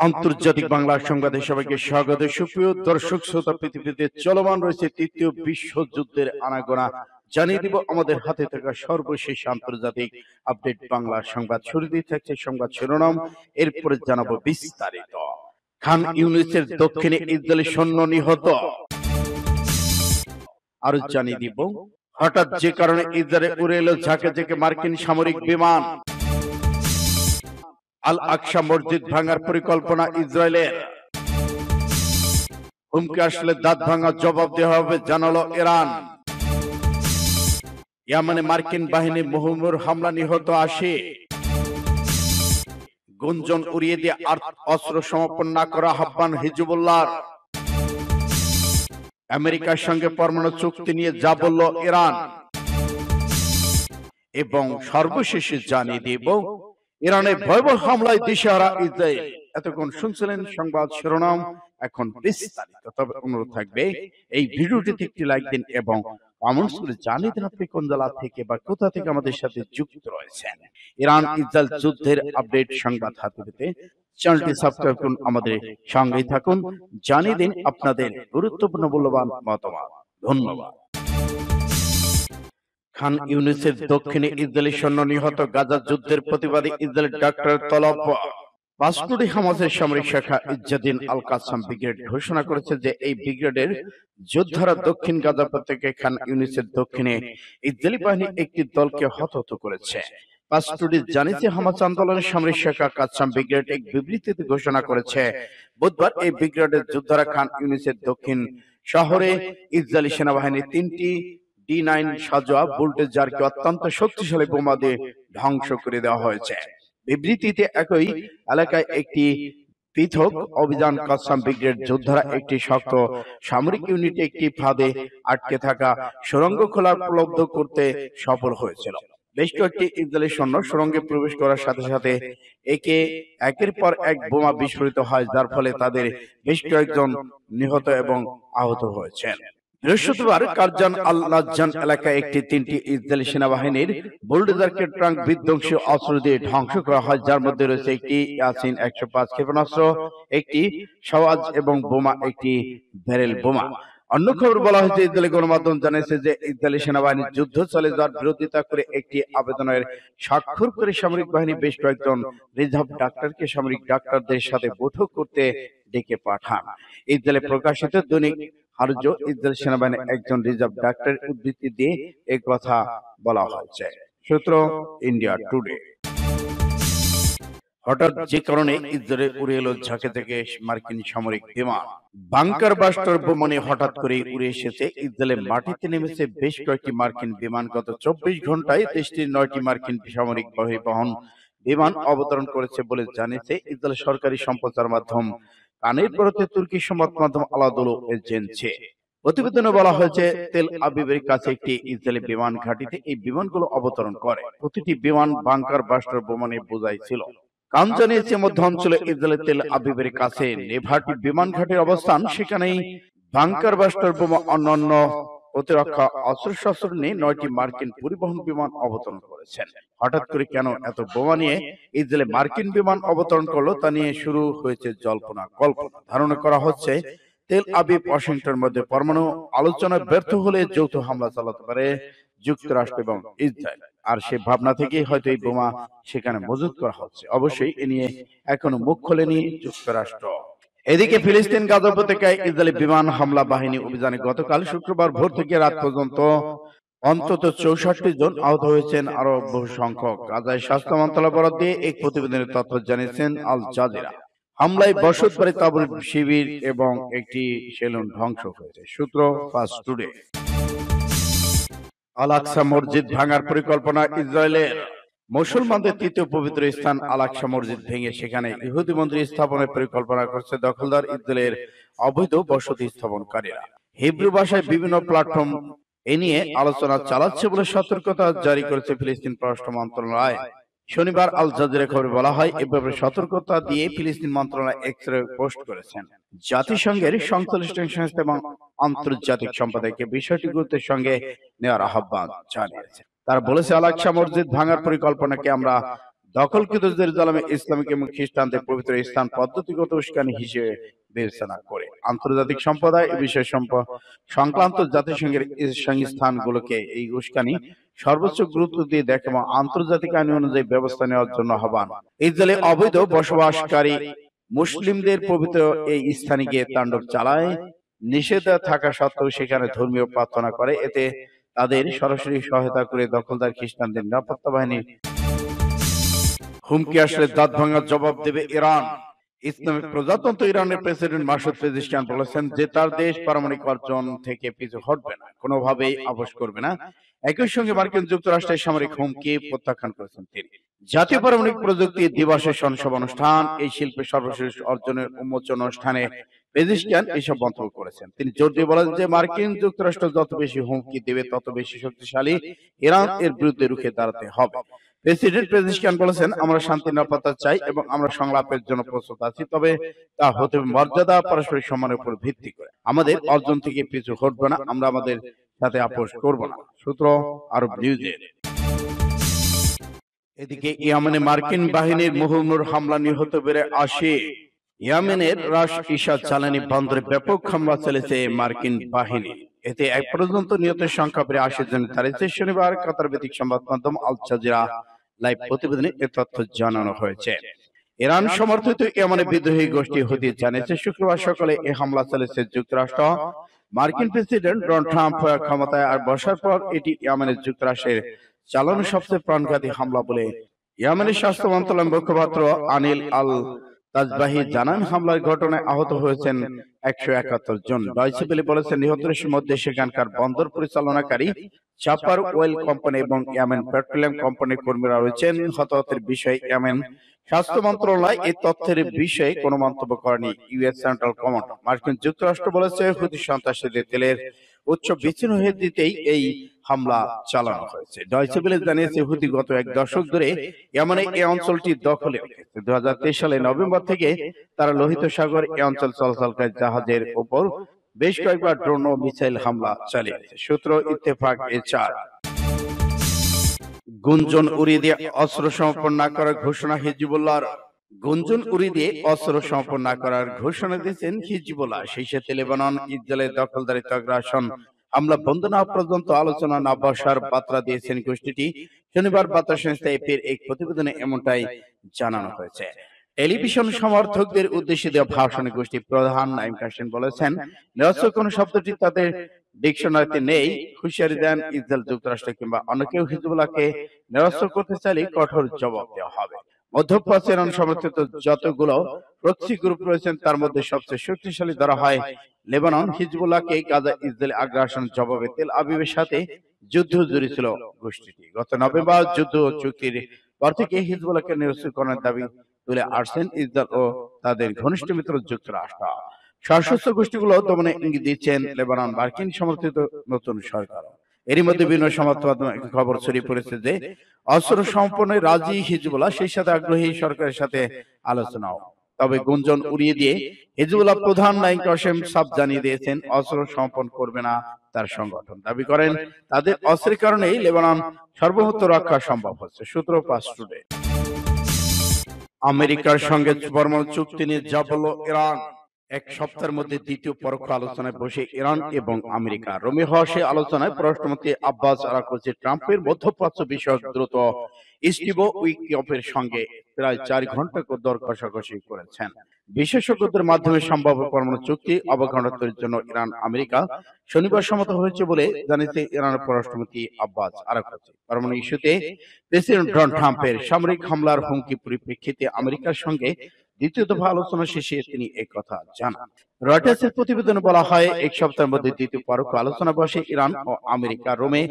আন্তর্জাতিক বাংলা সংবাদে সবাইকে স্বাগত। সুপ্রিয় দর্শক শ্রোতা, পৃথিবীতে চলমান রয়েছে তৃতীয় বিশ্বযুদ্ধের আনাগোনা। জানিয়ে দিব আমাদের হাতে থাকা সর্বশেষ আন্তর্জাতিক আপডেট বাংলা সংবাদ। শুরুতেই থাকছে সংবাদ শিরোনাম, এরপরে জানাবো বিস্তারিত। খান ইউনিসের দক্ষিণে ইসরায়েলি সৈন্য নিহত। আরো জানিয়ে দিব হঠাৎ যে কারণে ইসরায়েলে উড়ে এলো ঝাঁকে ঝাঁকে মার্কিন সামরিক বিমান। আল আকসা মসজিদ ভাঙার পরিকল্পনা ইসরায়েলের। হুমকি আসলে দাঁত ভাঙা জবাব দেওয়া হবে জানালো ইরান। ইয়ামানে মার্কিন বাহিনী মুহুর্মুর হামলা, নিহত 80। গুঞ্জন উড়িয়ে দিয়ে অস্ত্র সমাপন না করা আহ্বান হিজবুল্লাহর। আমেরিকার সঙ্গে পরমাণু চুক্তি নিয়ে যা বলল ইরান। এবং সর্বশেষে জানিয়ে দেব ইরানের ভয়াবহ হামলায় দিশেহারা ইসরায়েল। এতক্ষণ শুনছিলেন সংবাদ শিরোনাম, এখন বিস্তারিত। তবে অনুরোধ থাকবে এই ভিডিওটিতে একটি লাইক দিন এবং কমেন্টস করে জানিয়ে দিন আপনি কোন জেলা থেকে বা কোথা থেকে আমাদের সাথে যুক্ত রয়েছেন। ইরান ইসরায়েল যুদ্ধের আপডেট সংবাদ হাতে পেতে চ্যানেলটি সাবস্ক্রাইব করুন, আমাদের সঙ্গেই থাকুন, জানিয়ে দিন আপনাদের গুরুত্বপূর্ণ মূল্যবান মতামত। ধন্যবাদ। খান ইউনিসের দক্ষিণে ইসরায়েলি সৈন্য নিহত, গাজা যুদ্ধের প্রতিবাদী ইসরায়েলের ডাক্তার তলব। পাঁচটি হামাসের সামরিক শাখা ইজ্জাদিন আল কাসাম ব্রিগেড ঘোষণা করেছে যে এই ব্রিগেডের যোদ্ধারা দক্ষিণ গাজা উপত্যকা খান ইউনিসের দক্ষিণে ইসরায়েলি বাহিনী একটি দলকে হতাহত করেছে। পাঁচটি জানিয়েছে হামাস আন্দোলনের সামরিক শাখা কাসাম ব্রিগেড এক বিবৃতিতে ঘোষণা করেছে বুধবার এই ব্রিগেডের যোদ্ধারা খান ইউনিসের দক্ষিণ শহরে ইসরায়েলি সেনাবাহিনীর 3টি D9 সাজোয়া বুলডোজারকে অত্যন্ত শক্তিশালী বোমা দিয়ে ধ্বংস করে দেওয়া হয়েছে। বিবৃতিতে একই এলাকায় একটি পৃথক অভিযান কাসাম ব্রিগেড যোদ্ধারা একটি শক্ত সামরিক ইউনিট একটি ফাঁদে আটকে থাকা সুড়ঙ্গ খোলা উপলব্ধ করতে সফল হয়েছিল। বেশ কয়েকটি ইসরায়েলি সৈন্য সুড়ঙ্গে প্রবেশ করার সাথে সাথে একের পর এক বোমা বিস্ফোরিত হয়, যার ফলে তাদের বেশ কয়েকজন নিহত এবং আহত হয়েছেন। বৃহস্পতিবার কারজান আল নাজ্জান এলাকায় একটি 3টি ইসরায়েলি সেনাবাহিনীর বুলডোজারকে ট্রাঙ্ক বিধ্বংসী অস্ত্র দিয়ে ধ্বংস করা হয়, যার মধ্যে রয়েছে একটি ইয়াসিন 105 ক্ষেপণাস্ত্র, একটি সাওয়াজ এবং বোমা, একটি ব্যারেল বোমা। অন্য খবর বলা হয়েছে ইসরায়েলি গণমাধ্যম জানিয়েছে যে ইসরায়েলি সেনাবাহিনীর যুদ্ধ চলে যাওয়ার বিরোধিতা করে একটি আবেদনের স্বাক্ষর করে সামরিক বাহিনী বেশ কয়েকজন রিজার্ভ ডাক্তারকে সামরিক ডাক্তারদের সাথে বৈঠক করতে ডেকে পাঠান। ইসরায়েলে প্রকাশিত দৈনিক হারজ ইসরায়েল সেনাবাহিনীর একজন রিজার্ভ ডাক্তারের উদ্ধৃতি দিয়ে এই কথা বলা হয়েছে। সূত্র ইন্ডিয়া টুডে। হঠাৎ যে কারণে ইসরায়েলে উড়ে এলো ঝাঁকে ঝাঁকে মার্কিন সামরিক বিমান। বাংকার বাস্টার বোমানে হঠাৎ করে উড়ে এসেছে ইসরায়েলের মাটিতে নেমেছে বেশ কয়েকটি মার্কিন বিমান। গত 24 ঘন্টায় দেশটির 9টি মার্কিন সামরিক পরিবহন বিমান অবতরণ করেছে বলে জানিয়েছে ইসরায়েল সরকারি সম্প্রচার মাধ্যম কানের পরতে তুর্কি সংবাদ মাধ্যম আলাদুলো এজেন্সি। প্রতিবেদনে বলা হয়েছে তেল আবিবের কাছে একটি ইসরায়েলি বিমান ঘাঁটিতে এই বিমানগুলো অবতরণ করে। প্রতিটি বিমান বাংকার বাস্টার বোমানে বোঝাই ছিল। কান জানিয়েছে মধ্য অঞ্চলে ইসরায়েলের তেল আবিবের কাছে নেভাটি বিমান ঘাটির অবস্থান, সেখানেই বাংকার বাস্টার বোমা অন্যান্য প্রতিরক্ষা অস্ত্রশস্ত্র নিয়ে 9টি মার্কিন পরিবহন বিমান অবতরণ করেছেন। হঠাৎ করে কেন এত বোমা নিয়ে ইসরায়েলে মার্কিন বিমান অবতরণ করলো তা নিয়ে শুরু হয়েছে জল্পনা কল্পনা। ধারণা করা হচ্ছে তেল আবিব ওয়াশিংটনের মধ্যে পরমাণু আলোচনায় ব্যর্থ হলে যৌথ হামলা চালাতে পারে যুক্তরাষ্ট্র এবং ইসরায়েল। আর সে ভাবনা থেকেই হয়তো এই বোমা সেখানে মজুত করা হচ্ছে। অবশ্যই এ নিয়ে এখনো মুখ খোলেনি যুক্তরাষ্ট্র। এদিকে ফিলিস্তিন গাজা উপত্যকায় ইসরায়েলি বিমান হামলা বাহিনী অভিযানে গতকাল শুক্রবার ভোর থেকে রাত পর্যন্ত অন্তত 64 জন আহত হয়েছেন, আরো বহু সংখ্যক। গাজায় স্বাস্থ্য মন্ত্রণালয় বরাদ দিয়ে এক প্রতিবেদনের তথ্য জানিয়েছেন আল জাজিরা। হামলায় বসত বাড়ি, তাঁবুর শিবির এবং একটি সেলুন ধ্বংস হয়েছে। সূত্র ফাস্ট টুডে। আল আকসা মসজিদ ভাঙার পরিকল্পনা ইসরায়েলের। মুসলমানদের তৃতীয় পবিত্র স্থান আল আকসা মসজিদ ভেঙে সেখানে ইহুদি মন্দির স্থাপনের পরিকল্পনা করছে দখলদার ইসরায়েলের অবৈধ বসতি স্থাপনকারীরা। হিব্রু ভাষায় বিভিন্ন প্ল্যাটফর্ম এ নিয়ে আলোচনা চালাচ্ছে বলে সতর্কতা জারি করেছে ফিলিস্তিন পররাষ্ট্র মন্ত্রণালয়। শনিবার আল জাজিরা খবরে বলা হয়, এ ব্যাপারে সতর্কতা দিয়ে ফিলিস্তিন মন্ত্রণালয় এক্সরে পোস্ট করেছেন। জাতিসংঘের সংশ্লিষ্ট সংস্থা এবং আন্তর্জাতিক সম্প্রদায়কে বিষয়টি গুরুত্বের সঙ্গে নেওয়ার আহ্বান জানিয়েছে। তারা বলেছে, আল আকসা মসজিদ ভাঙার পরিকল্পনাকে আমরা দখলকৃত জেরুজালেমে ইসলামিক এবং খ্রিস্টানদের পবিত্র স্থান পদ্ধতিগত উস্কানি হিসেবে বিবেচনা করে। আন্তর্জাতিক সম্প্রদায় এ বিষয়ে সংক্রান্ত জাতিসংঘের সংস্থানগুলোকে এই উস্কানি সর্বোচ্চ গুরুত্ব দিয়ে দেখে এবং আন্তর্জাতিক আইন অনুযায়ী ব্যবস্থা নেওয়ার জন্য আহ্বান। ইসরায়েলে অবৈধ বসবাসকারী মুসলিমদের পবিত্র এই স্থানে গিয়ে তাণ্ডব চালায় নিষেধ থাকা সত্ত্বেও সেখানে ধর্মীয় প্রার্থনা করে, এতে তাদের সরাসরি সহায়তা করে দখলদার খ্রিস্টানদের নিরাপত্তা বাহিনী হুমকি আসলে দাঁত ভাঙার জবাব দেবে ইরান। ইসলামিক প্রজাতন্ত্র ইরানের প্রেসিডেন্ট মাসুদ পেজিশকিয়ান বলেছেন যে তার দেশ পারমাণবিক অর্জন থেকে পিছু হটবে না, কোনোভাবেই আপোস করবে না। একই সঙ্গে মার্কিন যুক্তরাষ্ট্রের সামরিক হুমকি প্রত্যাখ্যান করেছেন তিনি। জাতীয় পারমাণবিক প্রযুক্তি দিবসের সব অনুষ্ঠান এই শিল্পের সর্বশেষ অর্জনের উন্মোচন অনুষ্ঠানে পেজিশকিয়ান এসব মন্তব্য করেছেন। তিনি জোর দিয়ে বলেন যে মার্কিন যুক্তরাষ্ট্র যত বেশি হুমকি দেবে তত বেশি শক্তিশালী ইরান এর বিরুদ্ধে রুখে দাঁড়াতে হবে। প্রেসিডেন্ট পেজিশকিয়ান বলেছেন, আমরা শান্তি নিরাপত্তা চাই এবং আমরা সংলাপের জন্য প্রস্তুত আছি, তবে তা হতে মর্যাদা পারস্পরিক সম্মানের উপর ভিত্তি করে। আমাদের অর্জন থেকে পিছু হটবে না, আমরা আমাদের সাথে আপোস করব না। সূত্র আরব নিউজের। এদিকে ইয়েমেনে মার্কিন বাহিনীর মুহুর্মুর হামলা নিহত বেড়ে 80। ইয়েমেনের রাস ইশা জ্বালানি বন্দরে ব্যাপক হামলা চালিয়েছে মার্কিন বাহিনী, এতে এক পর্যন্ত নিহতের সংখ্যা বেড়ে 80 জন দাঁড়িয়েছে। শনিবার কাতার ভিত্তিক সংবাদ মাধ্যম আল জাজিরা লাইভ প্রতিবেদনে এ তথ্য জানানো হয়েছে। ইরান সমর্থিত ইয়েমেনের বিদ্রোহী গোষ্ঠী হুতি জানিয়েছে শুক্রবার সকালে এই হামলা চালিয়েছে যুক্তরাষ্ট্র। মার্কিন প্রেসিডেন্ট ডোনাল্ড ট্রাম্প ক্ষমতায় আর বসার পর এটি ইয়েমেনের যুক্তরাষ্ট্রের চালানো সবচেয়ে প্রাণঘাতী হামলা বলে ইয়েমেনের স্বাস্থ্য মন্ত্রণালয়ের মুখপাত্র আনিল আল তাজবাহি জানান। হামলার ঘটনায় আহত হয়েছেন 171 জন। ডয়চে ভেলে বলেছেন, নিহতদের মধ্যে সেখানকার বন্দর পরিচালনাকারী চাপার ওয়েল কোম্পানি এবং ইয়েমেন পেট্রোলিয়াম কোম্পানির কর্মীরা রয়েছেন। হতাহতের বিষয়ে ইয়েমেন স্বাস্থ্য মন্ত্রণালয় এই তথ্যের বিষয়ে কোনো মন্তব্য করেনি। US central command. মার্কিন যুক্তরাষ্ট্র বলেছে হুতি সন্ত্রাসীদের তেলের উৎস বিচ্ছিন্ন হয়ে দিতেই এই হামলা চালানো হয়েছে। ডয়চে ভেলে জানিয়েছে, হুতি গত এক দশক ধরে ইয়েমেনে এই অঞ্চলটি দখলে রেখেছে। 2023 সালে নভেম্বর থেকে তারা লোহিত সাগর এই অঞ্চল চলাচলকারী জাহাজের উপর বেশ কয়েকবার ড্রোন ও মিসাইল হামলা চালিয়েছে। সূত্র ইত্তেফাক এ4। গুঞ্জন উড়িয়ে দিয়ে অস্ত্র সমর্পণ না করার ঘোষণা হিজবুল্লাহর। গুঞ্জন উড়িয়ে দিয়ে অস্ত্র সমর্পণ না করার ঘোষণা দিয়েছেন হিজবুল্লাহ। সেই সাথে লেবানন ইসরায়েলের দখলদারিত্ব আগ্রাসন হামলা বন্ধ না পর্যন্ত আলোচনা না বসার বার্তা দিয়েছেন গোষ্ঠীটি। শনিবার বার্তা সংস্থা এপির এক প্রতিবেদনে এমনটাই জানানো হয়েছে। টেলিভিশন সমর্থকদের উদ্দেশ্যে দেওয়া ভাষণে গোষ্ঠীর প্রধান নাইম কাসেম বলেছেন, নিরস্ত্র কোন শব্দটি তাদের ডিকশনারিতে নেই। হুঁশিয়ারি দেন, ইসরায়েল, যুক্তরাষ্ট্র কিংবা অন্য কেউ হিজবুল্লাহকে নিরস্ত্র করতে চাইলে কঠোর জবাব দেওয়া হবে। মধ্যপ্রাচ্যের ইরান সমর্থিত যতগুলো প্রক্সি গ্রুপ রয়েছেন তার মধ্যে সবচেয়ে শক্তিশালী ধরা হয় লেবানন। হিজবুল্লাহকে গাজা ইসরায়েলি আগ্রাসন জবাবে তেল আবিবের সাথে যুদ্ধ জড়িয়েছিল গোষ্ঠীটি। গত নভেম্বর যুদ্ধ চুক্তির পর থেকে হিজবুল্লাহকে নিরস্ত্রীকরণের দাবি তুলে আসছেন ইসরায়েল ও তাদের ঘনিষ্ঠ মিত্র যুক্তরাষ্ট্র। সশস্ত্র গোষ্ঠীগুলো দমনে ইঙ্গিত দিচ্ছেন লেবানন মার্কিন সমর্থিত নতুন সরকার। এরই মধ্যে বিভিন্ন সংবাদ মাধ্যমে খবর ছড়িয়ে পড়েছে যে অস্ত্র সমর্পণে রাজি হিজবুল্লাহ, সেই সাথে আগ্রহী সরকারের সাথে আলোচনাও। তবে গুঞ্জন উড়িয়ে দিয়ে হিজবুল্লাহ প্রধান নাইম কাসেম সাফ জানিয়ে দিয়েছেন, অস্ত্র সমর্পণ করবে না তার সংগঠন। দাবি করেন, তাদের অস্ত্রের কারণেই লেবানন সর্বভৌমত্ব রক্ষা সম্ভব হচ্ছে। সূত্র পাস টুডে। আমেরিকার সঙ্গে পরমাণু চুক্তি নিয়ে যা বলল ইরান। এক সপ্তাহের মধ্যে দ্বিতীয় পরোক্ষ আলোচনায় বসে ইরান এবং আমেরিকা। রোমে হওয়া সে আলোচনায় পররাষ্ট্রমন্ত্রী আব্বাস আরাকচি ট্রাম্পের মধ্যপ্রাচ্য বিষয়ক দ্রুত স্টিভ উইটকফের সঙ্গে প্রায় 4 ঘন্টা দর কষাকষি করেছেন। বিশেষজ্ঞদের মাধ্যমে সম্ভাব্য পরমাণু চুক্তি অবকাঠামোর জন্য ইরান আমেরিকা শনিবার সম্মত হয়েছে বলে জানিয়েছে ইরানের পররাষ্ট্রমন্ত্রী আব্বাস আরাকচি। পরমাণু ইস্যুতে প্রেসিডেন্ট ডোনাল্ড ট্রাম্পের সামরিক হামলার হুমকি পরিপ্রেক্ষিতে আমেরিকার সঙ্গে দ্বিতীয় দফা আলোচনা শেষে তিনি এই কথা জানান। রয়টার্সের প্রতিবেদনে বলা হয়, এক সপ্তাহের মধ্যে দ্বিতীয় পরোক্ষ আলোচনা বসে ইরান ও আমেরিকা। রোমে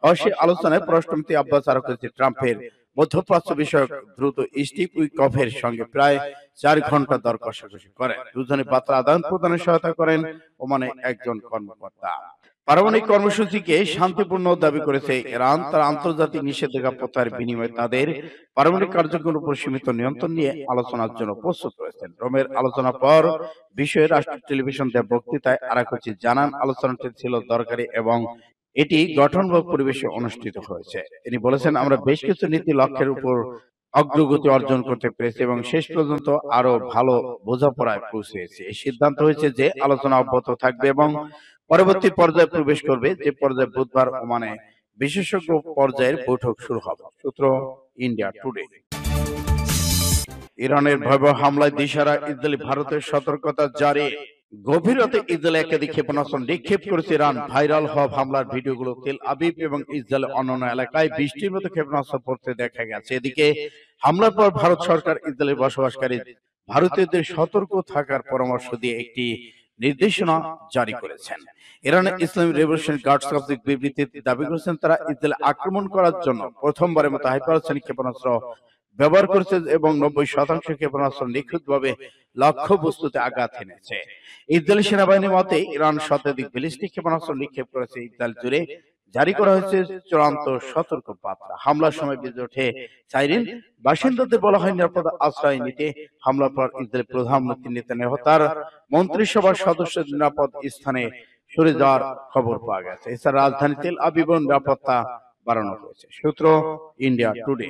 হওয়া সে আলোচনায় পররাষ্ট্রমন্ত্রী আব্বাস আরাকচি ট্রাম্পের মধ্যপ্রাচ্য বিষয়ক দ্রুত স্টিভ উইটকফের সঙ্গে প্রায় 4 ঘন্টা দর কষাকষি করেন। দুজনে বার্তা আদান প্রদানে সহায়তা করেন ওমানে একজন কর্মকর্তা। পারমাণবিক কর্মসূচিকে শান্তিপূর্ণ দাবি করেছে ইরান। তার আন্তর্জাতিক নিষেধাজ্ঞা প্রত্যাহারের বিনিময়ে তাদের পারমাণবিক কার্যক্রমের উপর সীমিত নিয়ন্ত্রণ নিয়ে আলোচনার জন্য প্রস্তুত রয়েছেন। রোমের আলোচনার পর বিষয়ে রাষ্ট্রীয় টেলিভিশন দেওয়া বক্তৃতায় আরাকচি জানান, আলোচনাটি ছিল দরকারি এবং এটি গঠনমূলক পরিবেশে অনুষ্ঠিত হয়েছে। তিনি বলেছেন, আমরা বেশ কিছু নীতি লক্ষ্যের উপর অগ্রগতি অর্জন করতে পেরেছে এবং শেষ পর্যন্ত আরো ভালো বোঝাপড়ায় পৌঁছেছে। এই সিদ্ধান্ত হয়েছে যে আলোচনা অব্যাহত থাকবে এবং পরবর্তী পর্যায়ে প্রবেশ করবে, যে পর্যায়ে বুধবার ওমানে বিশেষজ্ঞ পর্যায়ের বৈঠক শুরু হবে। সূত্র ইন্ডিয়া টুডে। ইরানের ভয়াবহ হামলায় দিশারা ইসরায়েলি, ভারতের সতর্কতা জারি। গভীর রাতে ইসরায়েলে একাধিক ক্ষেপণাস্ত্র নিক্ষেপ করেছে ইরান। ভাইরাল হওয়া হামলার ভিডিওগুলো তেল আবিব এবং ইসরায়েলের অন্যান্য এলাকায় বৃষ্টির মতো ক্ষেপণাস্ত্র পড়তে দেখা গেছে। এদিকে হামলার পর ভারত সরকার ইসরায়েলে বসবাসকারী ভারতীয়দের সতর্ক থাকার পরামর্শ দিয়ে একটি নির্দেশনা জারি করেছেন। ইরানের ইসলামিক রেভলিউশন গার্ডস কর্তৃক বিবৃতিতে দাবি করেছেন তারা ইসরায়েলে আক্রমণ করার জন্য প্রথমবারের মতো হাইপারসনিক ক্ষেপণাস্ত্র ব্যবহার করেছে এবং 90% ক্ষেপণাস্ত্র নিখুঁতভাবে লক্ষ্য বস্তুতে আঘাত এনেছে। ইসরায়েলি সেনাবাহিনীর মতে ইরান শতাধিক ব্যালিস্টিক ক্ষেপণাস্ত্র নিক্ষেপ করেছে। ইসরায়েল জুড়ে জারি করা হয়েছে চূড়ান্ত সতর্ক বার্তা। হামলার সময় বেজে ওঠে সাইরেন। বাসিন্দাদের বলা হয় নিরাপদ আশ্রয় নিতে। হামলার পর ইসরায়েলের প্রধানমন্ত্রী নেতানিয়াহু তার মন্ত্রিসভার সদস্যদের নিরাপদ স্থানে সরে যাওয়ার খবর পাওয়া গেছে। এছাড়া রাজধানী তেল আবিবের নিরাপত্তা বাড়ানো হয়েছে। সূত্র ইন্ডিয়া টুডে।